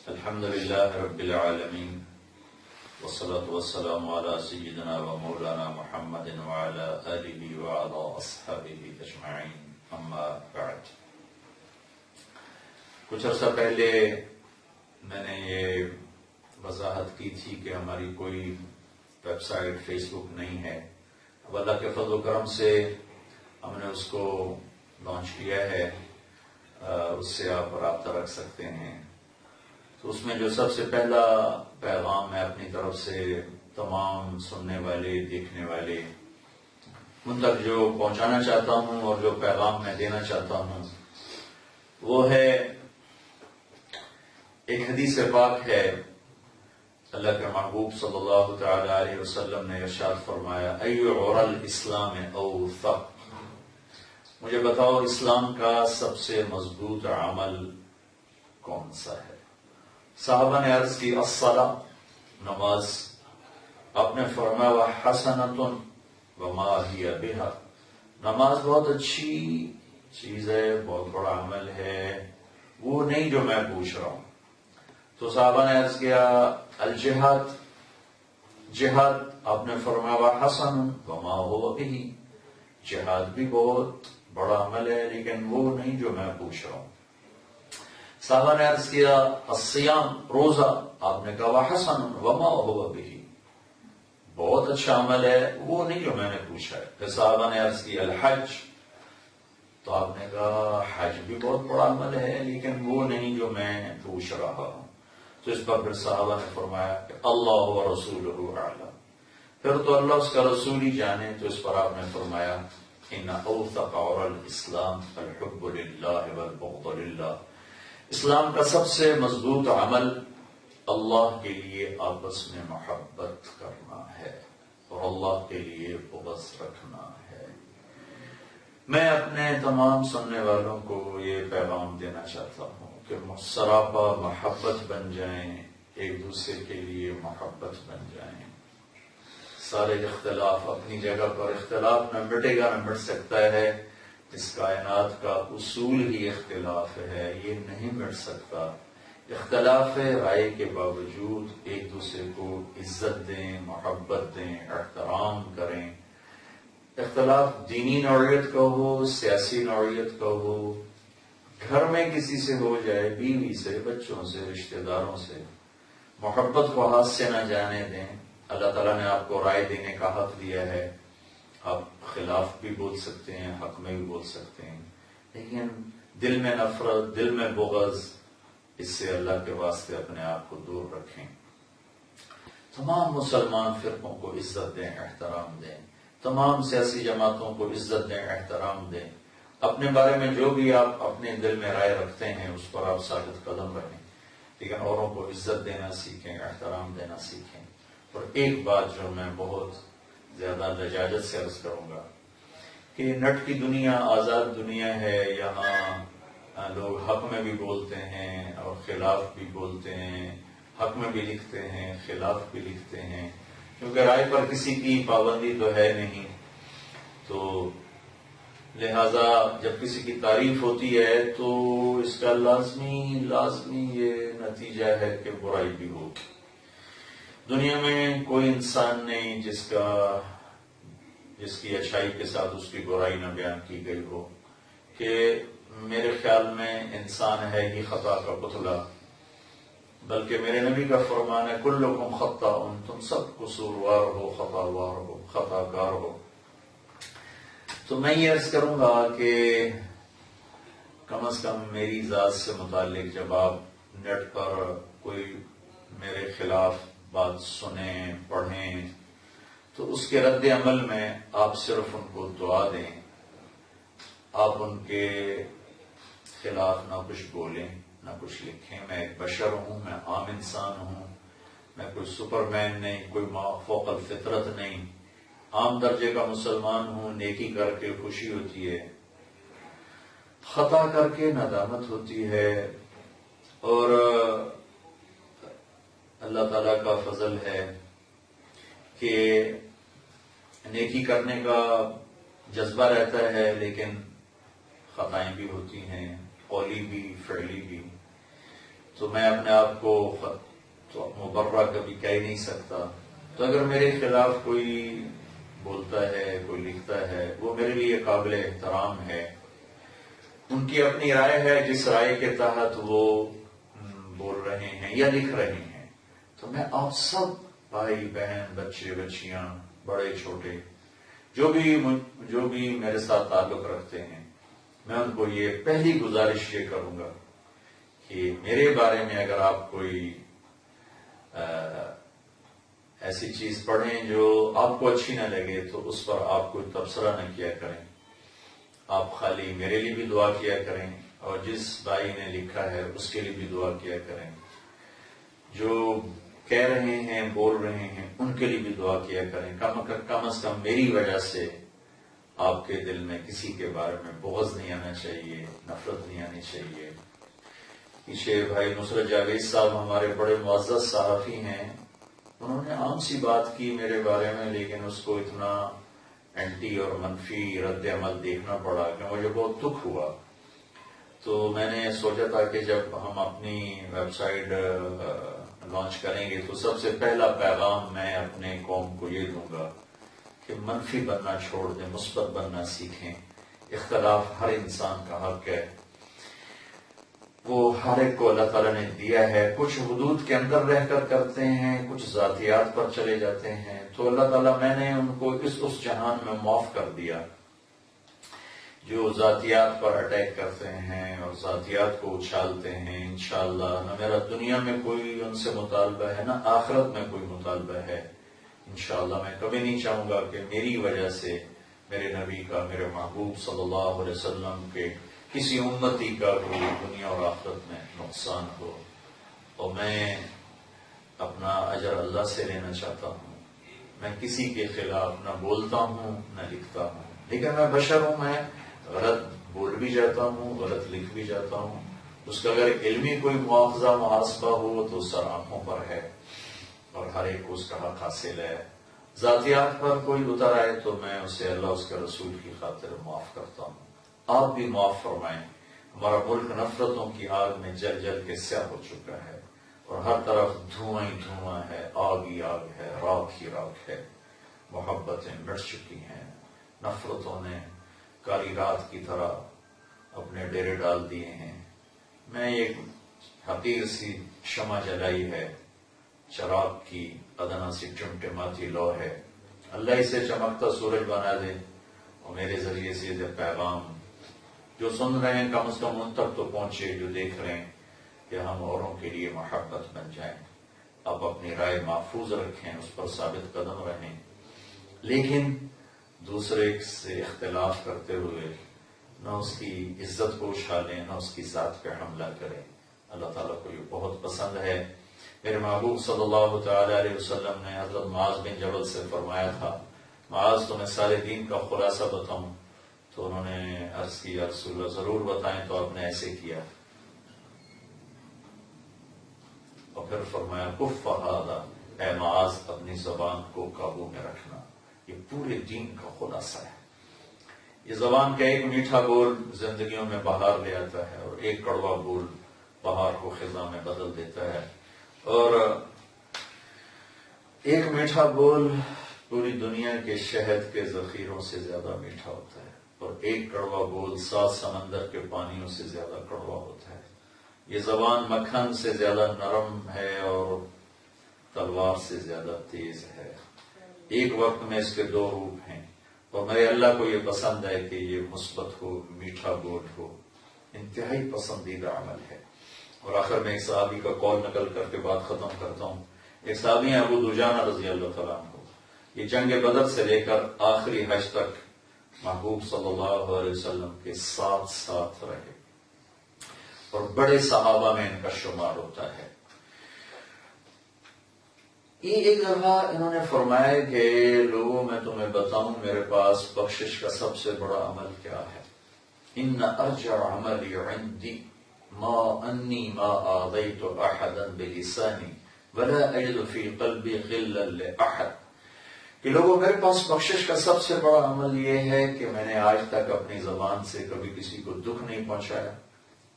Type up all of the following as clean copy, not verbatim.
الحمد لله رب العالمين والصلاة والسلام على سيدنا ومولانا محمد وعلى آله وعلى أصحابه أجمعين أما بعد. کچھ عرصہ پہلے میں نے یہ وضاحت کی تھی کہ ہماری کوئی ویب سائٹ فیس بک نہیں ہے. اب اللہ کے فضل و کرم سے ہم نے اس کو لانچ کیا ہے. اس سے آپ رابطہ رکھ سکتے ہیں. تو اس میں جو سب سے پہلا پیغام میں اپنی طرف سے تمام سننے والے دیکھنے والے ان تک جو پہنچانا چاہتا ہوں اور جو پیغام میں دینا چاہتا ہوں وہ ہے ایک حدیث پاک ہے. اللہ کے محبوب صلی اللہ تعالی علیہ وسلم نے ارشاد فرمایا ای عر الاسلام اوثق، مجھے بتاؤ اسلام کا سب سے مضبوط عمل کون سا ہے؟ صحابہ نے عرض کی الصلاۃ، نماز. آپ نے فرمایا وحسنۃ وما ہی بہا، نماز بہت اچھی چیز ہے، بہت بڑا عمل ہے، وہ نہیں جو میں پوچھ رہا ہوں. تو صحابہ نے عرض کیا الجہاد، جہاد. آپ نے فرمایا وحسن وما هو به، جہاد بھی بہت بڑا عمل ہے لیکن وہ نہیں جو میں پوچھ رہا ہوں. صحابہ نے عرض کیا الصیام، روزہ. آپ نے کہا وحسن وما هو به، بہت اچھا عمل ہے، وہ نہیں جو میں نے پوچھا ہے. پھر صحابہ نے عرض کی الحج، تو آپ نے کہا حج بھی بہت بڑا عمل ہے لیکن وہ نہیں جو میں پوچھ رہا ہوں. تو اس پر پھر صحابہ نے فرمایا کہ اللہ و رسولہ اعلم، پھر تو اللہ اس کا رسول ہی جانے. تو اس پر آپ نے فرمایا ان اوثق عر الاسلام الحب للہ والبغض للہ، اسلام کا سب سے مضبوط عمل اللہ کے لیے آپس میں محبت کرنا ہے اور اللہ کے لیے بغض رکھنا ہے. میں اپنے تمام سننے والوں کو یہ پیغام دینا چاہتا ہوں کہ سراپا محبت بن جائیں، ایک دوسرے کے لیے محبت بن جائیں. سارے اختلاف اپنی جگہ پر، اختلاف نہ مٹے گا نہ مٹ سکتا ہے. اس کائنات کا اصول ہی اختلاف ہے، یہ نہیں مٹ سکتا. اختلاف رائے کے باوجود ایک دوسرے کو عزت دیں، محبت دیں، احترام کریں. اختلاف دینی نوعیت کا ہو، سیاسی نوعیت کا ہو، گھر میں کسی سے ہو جائے، بیوی سے، بچوں سے، رشتہ داروں سے، محبت کو ہاتھ سے نہ جانے دیں. اللہ تعالیٰ نے آپ کو رائے دینے کا حق دیا ہے. آپ خلاف بھی بول سکتے ہیں، حق میں بھی بول سکتے ہیں، لیکن دل میں نفرت، دل میں بغض، اس سے اللہ کے واسطے اپنے آپ کو دور رکھیں. تمام مسلمان فرقوں کو عزت دیں، احترام دیں. تمام سیاسی جماعتوں کو عزت دیں، احترام دیں. اپنے بارے میں جو بھی آپ اپنے دل میں رائے رکھتے ہیں اس پر آپ ثابت قدم رہیں، لیکن اوروں کو عزت دینا سیکھیں، احترام دینا سیکھیں. اور ایک بات جو میں بہت زیادہ لجاجت سے عرض کروں گا کہ نٹ کی دنیا آزاد دنیا ہے. یہاں لوگ حق میں بھی بولتے ہیں اور خلاف بھی بولتے ہیں، حق میں بھی لکھتے ہیں، خلاف بھی لکھتے ہیں، کیونکہ رائے پر کسی کی پابندی تو ہے نہیں. تو لہذا جب کسی کی تعریف ہوتی ہے تو اس کا لازمی یہ نتیجہ ہے کہ برائی بھی ہوگی. دنیا میں کوئی انسان نہیں جس کی اچھائی کے ساتھ اس کی برائی نہ بیان کی گئی ہو. کہ میرے خیال میں انسان ہے ہی خطا کا پتلا، بلکہ میرے نبی کا فرمان ہے کلکم خطاء، تم سب قصوروار ہو، خطا کار ہو. تو میں یہ عرض کروں گا کہ کم از کم میری ذات سے متعلق جب آپ نیٹ پر کوئی میرے خلاف بات سنیں، پڑھیں، تو اس کے رد عمل میں آپ صرف ان کو دعا دیں. آپ ان کے خلاف نہ کچھ بولیں، نہ کچھ لکھیں. میں ایک بشر ہوں، میں عام انسان ہوں، میں کوئی سپر مین نہیں، کوئی فوق الفطرت نہیں، عام درجے کا مسلمان ہوں. نیکی کر کے خوشی ہوتی ہے، خطا کر کے ندامت ہوتی ہے. اور اللہ تعالیٰ کا فضل ہے کہ نیکی کرنے کا جذبہ رہتا ہے لیکن خطائیں بھی ہوتی ہیں، قولی بھی، فعلی بھی. تو میں اپنے آپ کو تو مبرہ کبھی کہہ ہی نہیں سکتا. تو اگر میرے خلاف کوئی بولتا ہے، کوئی لکھتا ہے، وہ میرے لیے قابل احترام ہے. ان کی اپنی رائے ہے، جس رائے کے تحت وہ بول رہے ہیں یا لکھ رہے ہیں. تو میں آپ سب بھائی بہن، بچے بچیاں، بڑے چھوٹے، جو بھی میرے ساتھ تعلق رکھتے ہیں، میں ان کو یہ پہلی گزارش یہ کروں گا کہ میرے بارے میں اگر آپ کوئی ایسی چیز پڑھیں جو آپ کو اچھی نہ لگے تو اس پر آپ کوئی تبصرہ نہ کیا کریں. آپ خالی میرے لیے بھی دعا کیا کریں اور جس بھائی نے لکھا ہے اس کے لیے بھی دعا کیا کریں. جو کہہ رہے ہیں، بول رہے ہیں، ان کے لیے بھی دعا کیا کریں. کم از کم میری وجہ سے آپ کے دل میں کسی کے بارے میں بغض نہیں آنا چاہیے، نفرت نہیں آنی چاہیے. پیچھے بھائی نصرت جاوید صاحب ہمارے بڑے معزز صحافی ہیں، انہوں نے عام سی بات کی میرے بارے میں، لیکن اس کو اتنا اینٹی اور منفی رد عمل دیکھنا پڑا کہ مجھے بہت دکھ ہوا. تو میں نے سوچا تھا کہ جب ہم اپنی ویب سائٹ لانچ کریں گے تو سب سے پہلا پیغام میں اپنے قوم کو یہ دوں گا کہ منفی بننا چھوڑ دیں، مثبت بننا سیکھیں. اختلاف ہر انسان کا حق ہے، وہ ہر ایک کو اللہ تعالیٰ نے دیا ہے. کچھ حدود کے اندر رہ کر کرتے ہیں، کچھ ذاتیات پر چلے جاتے ہیں. تو اللہ تعالیٰ میں نے ان کو اس جہان میں معاف کر دیا. جو ذاتیات پر اٹیک کرتے ہیں اور ذاتیات کو اچھالتے ہیں، انشاءاللہ نہ میرا دنیا میں کوئی ان سے مطالبہ ہے، نہ آخرت میں کوئی مطالبہ ہے. انشاءاللہ میں کبھی نہیں چاہوں گا کہ میری وجہ سے میرے نبی کا، میرے محبوب صلی اللہ علیہ وسلم کے کسی امتی کا کوئی دنیا اور آخرت میں نقصان ہو. اور میں اپنا اجر اللہ سے لینا چاہتا ہوں. میں کسی کے خلاف نہ بولتا ہوں نہ لکھتا ہوں، لیکن میں بشر ہوں، میں غلط بول بھی جاتا ہوں، غلط لکھ بھی جاتا ہوں. اس کا اگر علمی کوئی مواخذہ محاسبہ ہو تو سر آنکھوں پر ہے اور ہر ایک کو اس کا حق حاصل ہے. ذاتیات پر کوئی اتر آئے تو میں اسے اللہ اس کے رسول کی خاطر معاف کرتا ہوں. آپ بھی معاف فرمائیں. ہمارا ملک نفرتوں کی آگ میں جل جل کے سیاہ ہو چکا ہے اور ہر طرف دھواں ہی دھواں ہے، آگ ہی آگ ہے، راکھ ہی راکھ ہے. محبتیں مٹ چکی ہیں، نفرتوں نے کالی رات کی طرح اپنے ڈیرے ڈال دیے ہیں. میں ایک حقیر سی شمع جلائی ہے، چراغ کی ادنا سی ٹمٹماتی لو ہے. اللہ اسے چمکتا سورج بنا دے اور میرے ذریعے سے یہ پیغام جو سن رہے ہیں کم از کم ان تک تو پہنچے، جو دیکھ رہے ہیں، کہ ہم اوروں کے لیے محبت بن جائیں. آپ اپنی رائے محفوظ رکھیں، اس پر ثابت قدم رہیں، لیکن دوسرے سے اختلاف کرتے ہوئے نہ اس کی عزت کو اچھالیں، نہ اس کی ذات پہ حملہ کریں. اللہ تعالیٰ کو یہ بہت پسند ہے. میرے محبوب صلی اللہ تعالی علیہ وسلم نے حضرت معاذ بن جبل سے فرمایا تھا، معاذ تمہیں سارے دین کا خلاصہ بتاؤں؟ تو انہوں نے عرض کی، یا رسول اللہ ضرور بتائیں. تو آپ نے ایسے کیا اور پھر فرمایا، کف ھذا، اے معاذ اپنی زبان کو قابو میں رکھنا. یہ پورے دین کا خلاصہ ہے. یہ زبان کا ایک میٹھا بول زندگیوں میں بہار لے آتا ہے اور ایک کڑوا بول بہار کو خزاں میں بدل دیتا ہے. اور ایک میٹھا بول پوری دنیا کے شہد کے ذخیروں سے زیادہ میٹھا ہوتا ہے اور ایک کڑوا بول 7 سمندر کے پانیوں سے زیادہ کڑوا ہوتا ہے. یہ زبان مکھن سے زیادہ نرم ہے اور تلوار سے زیادہ تیز ہے. ایک وقت میں اس کے 2 روپ ہیں اور میرے اللہ کو یہ پسند ہے کہ یہ مثبت ہو، میٹھا بول ہو. انتہائی پسندیدہ عمل ہے. اور آخر میں ایک صحابی کا قول نقل کر کے بات ختم کرتا ہوں. ایک صحابی ہیں ابو دجانہ رضی اللہ تعالیٰ عنہ، یہ جنگ بدر سے لے کر آخری حج تک محبوب صلی اللہ علیہ وسلم کے ساتھ رہے اور بڑے صحابہ میں ان کا شمار ہوتا ہے. یہ ایک دفعہ انہوں نے فرمایا کہ لوگوں میں تمہیں بتاؤں میرے پاس بخشش کا سب سے بڑا عمل کیا ہے. ان ارجع عملی عندی ما انی ما آذیت احدا بلسانی ولا اجد فی قلبی غلا لاحد. کہ لوگوں میرے پاس بخشش کا سب سے بڑا عمل یہ ہے کہ میں نے آج تک اپنی زبان سے کبھی کسی کو دکھ نہیں پہنچایا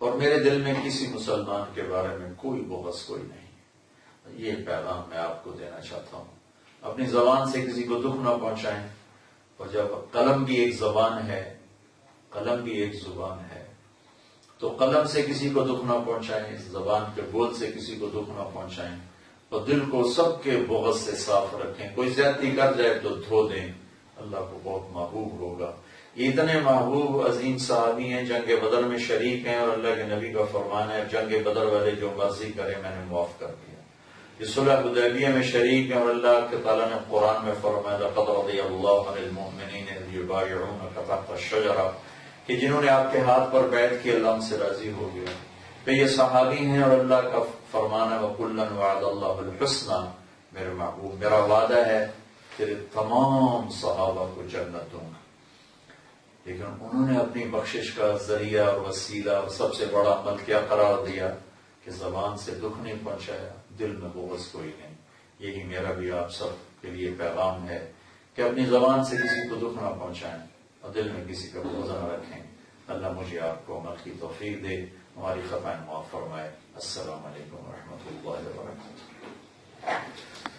اور میرے دل میں کسی مسلمان کے بارے میں کوئی بغض کوئی نہیں۔ یہ پیغام میں آپ کو دینا چاہتا ہوں۔ اپنی زبان سے کسی کو دکھ نہ پہنچائیں، اور جب قلم کی ایک زبان ہے، قلم کی ایک زبان ہے، تو قلم سے کسی کو دکھ نہ پہنچائیں، زبان کے بول سے کسی کو دکھ نہ پہنچائیں، اور دل کو سب کے بغض سے صاف رکھیں۔ کوئی زیادتی کر جائے تو دھو دیں، اللہ کو بہت محبوب ہوگا۔ یہ اتنے محبوب عظیم صحابی ہیں، جنگ بدر میں شریک ہیں، اور اللہ کے نبی کا فرمان ہے جنگ بدر والے جو مرضی کرے میں نے معاف کر دیا۔ یہ صلح حدیبیہ میں شریک ہیں، اور اللہ کے تعالیٰ نے قرآن میں فرمایا لقد رضی اللہ عن المؤمنین اذ یبایعونک تحت الشجرہ، کہ جنہوں نے آپ کے ہاتھ پر بیعت کی اللہ ان سے راضی ہو گیا۔ تو یہ صحابی ہیں، اور اللہ کا فرمان ہے وَكُلًّا وَعَدَ اللَّهُ الْحُسْنَى، میرے محبوب میرا وعدہ ہے تیرے تمام صحابہ کو جنت دوں گا۔ لیکن انہوں نے اپنی بخشش کا ذریعہ اور وسیلہ اور سب سے بڑا عمل کیا قرار دیا کہ زبان سے دکھ نہیں پہنچایا، دل میں بغض کوئی نہیں۔ یہی میرا بھی آپ سب کے لیے پیغام ہے کہ اپنی زبان سے کسی کو دکھ نہ پہنچائیں اور دل میں کسی کا بغض نہ رکھیں۔ اللہ مجھے آپ کو عمل کی توفیق دے، ہماری خطائیں معاف فرمائے۔ السلام علیکم ورحمۃ اللہ وبرکاتہ۔